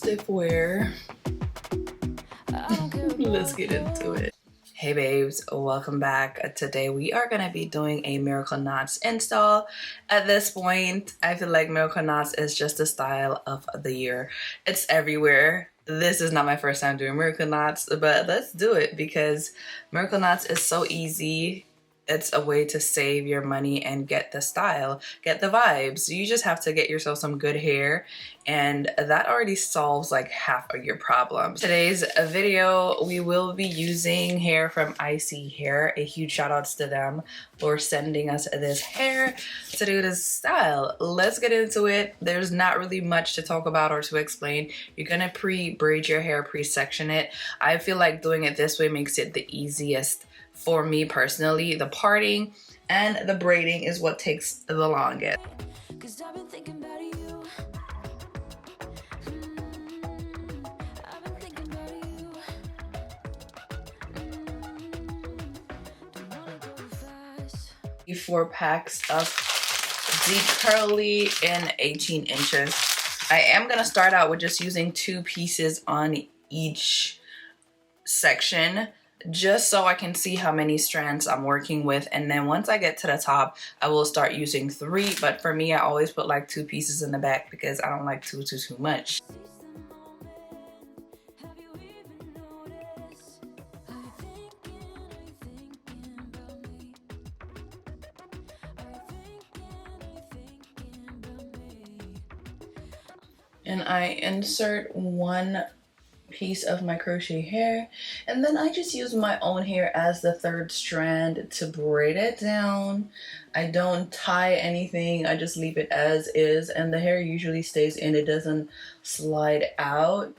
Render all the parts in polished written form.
stiff wear. Let's get into it. Hey babes, welcome back. Today we are gonna be doing a Miracle Knots install. At this point, I feel like Miracle Knots is just the style of the year. It's everywhere. This is not my first time doing Miracle Knots, but let's do it because Miracle Knots is so easy. It's a way to save your money and get the style, get the vibes. You just have to get yourself some good hair, and that already solves like half of your problems. Today's video, we will be using hair from ISEE Hair. A huge shout outs to them for sending us this hair to do this style. Let's get into it. There's not really much to talk about or to explain. You're gonna pre-braid your hair, pre-section it. I feel like doing it this way makes it the easiest for me personally. The parting and the braiding is what takes the longest. Four packs of deep curly in 18 inches. I am gonna start out with just using 2 pieces on each section, just so I can see how many strands I'm working with, and then once I get to the top I will start using 3, but for me I always put like 2 pieces in the back because I don't like too much. And I insert 1 piece of my crochet hair, and then I just use my own hair as the 3rd strand to braid it down. I don't tie anything, I just leave it as is, and the hair usually stays in, it doesn't slide out.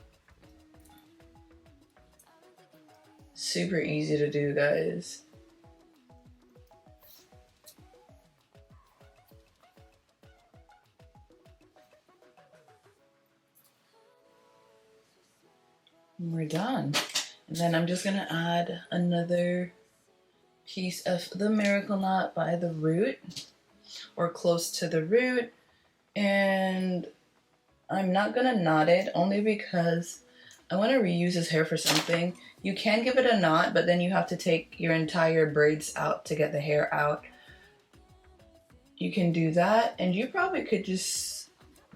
Super easy to do, guys. We're done. And then I'm just gonna add another piece of the Miracle Knot by the root, or close to the root, and I'm not gonna knot it only because I want to reuse this hair for something. You can give it a knot, but then you have to take your entire braids out to get the hair out. You can do that, and you probably could just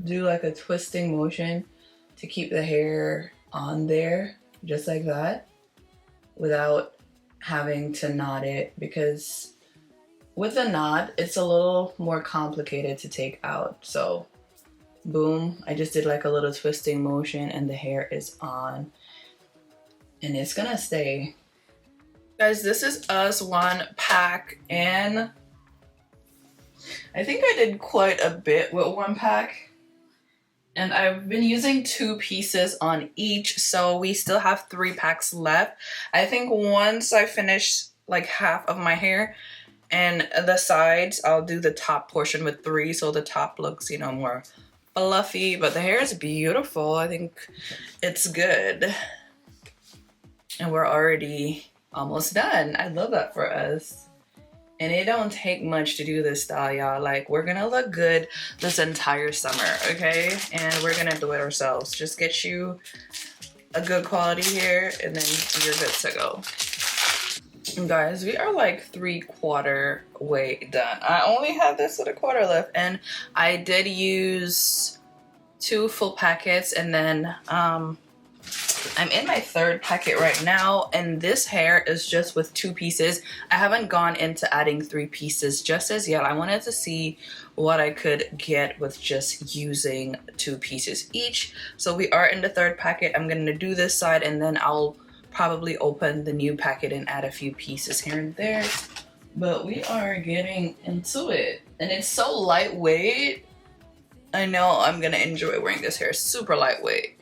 do like a twisting motion to keep the hair on there, just like that, without having to knot it, because with a knot it's a little more complicated to take out. So boom, I just did like a little twisting motion and the hair is on, and it's gonna stay. Guys, this is us 1 pack, and I think I did quite a bit with 1 pack. And I've been using 2 pieces on each, so we still have 3 packs left. I think once I finish like half of my hair and the sides, I'll do the top portion with 3, so the top looks, you know, more fluffy, but the hair is beautiful. I think it's good. And we're already almost done. I love that for us. And it don't take much to do this style, y'all. Like, we're gonna look good this entire summer, okay? And we're gonna do it ourselves. Just get you a good quality hair and then you're good to go. And guys, we are like 3/4 way done. I only have this with a quarter left, and I did use 2 full packets, and then I'm in my 3rd packet right now, and this hair is just with 2 pieces. I haven't gone into adding 3 pieces just as yet. I wanted to see what I could get with just using 2 pieces each. So we are in the 3rd packet. I'm gonna do this side, and then I'll probably open the new packet and add a few pieces here and there. But we are getting into it, and it's so lightweight. I know I'm gonna enjoy wearing this hair. Super lightweight.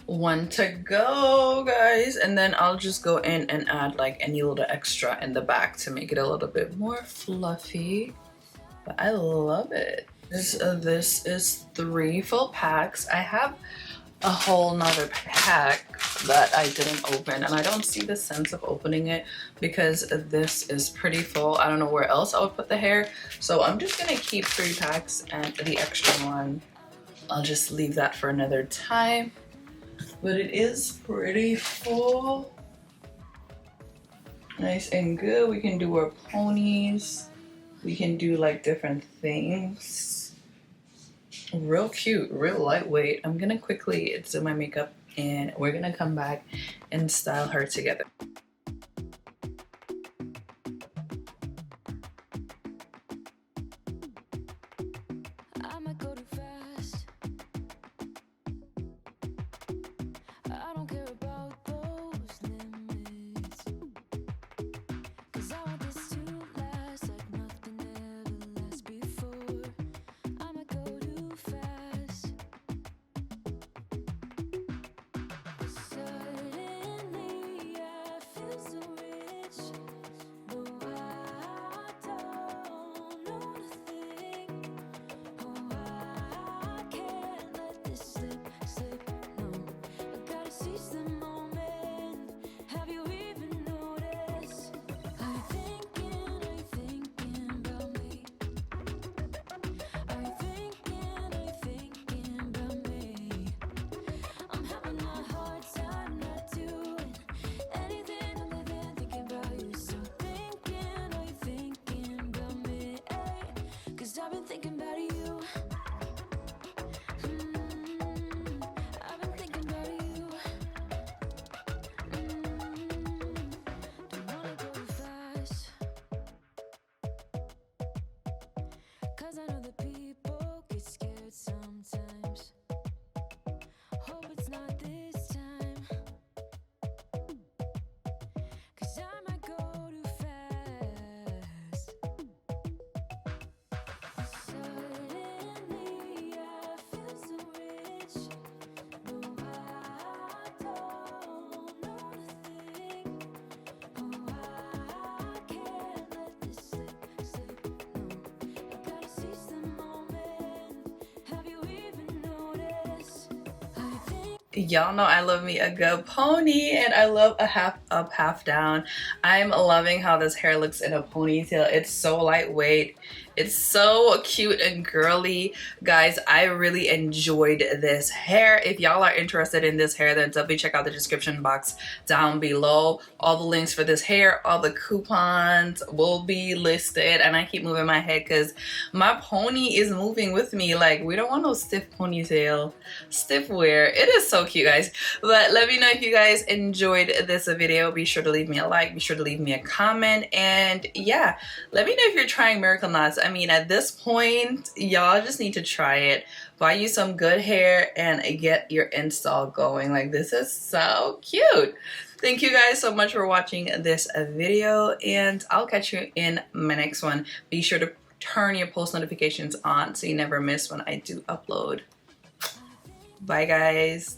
One to go, guys, and then I'll just go in and add like any little extra in the back to make it a little bit more fluffy. But I love it. This is 3 full packs. I have a whole nother pack that I didn't open, and I don't see the sense of opening it because this is pretty full. I don't know where else I would put the hair, so I'm just gonna keep 3 packs, and the extra one I'll just leave that for another time. But it is pretty full, nice and good. We can do our ponies, we can do like different things. Real cute, real lightweight. I'm gonna quickly do my makeup and we're gonna come back and style her together. Y'all know I love me a good pony, and I love a half up, half down. I'm loving how this hair looks in a ponytail. It's so lightweight. It's so cute and girly. Guys, I really enjoyed this hair. If y'all are interested in this hair, then definitely check out the description box down below. All the links for this hair, all the coupons will be listed. And I keep moving my head because my pony is moving with me. Like, we don't want no stiff ponytail, stiff wear. It is so cute, guys. But let me know if you guys enjoyed this video. Be sure to leave me a like, be sure to leave me a comment, and yeah, let me know if you're trying Miracle Knots. I mean, at this point, y'all just need to try it. Buy you some good hair and get your install going. Like, this is so cute. Thank you guys so much for watching this video, and I'll catch you in my next one. Be sure to turn your post notifications on so you never miss when I do upload. Bye, guys.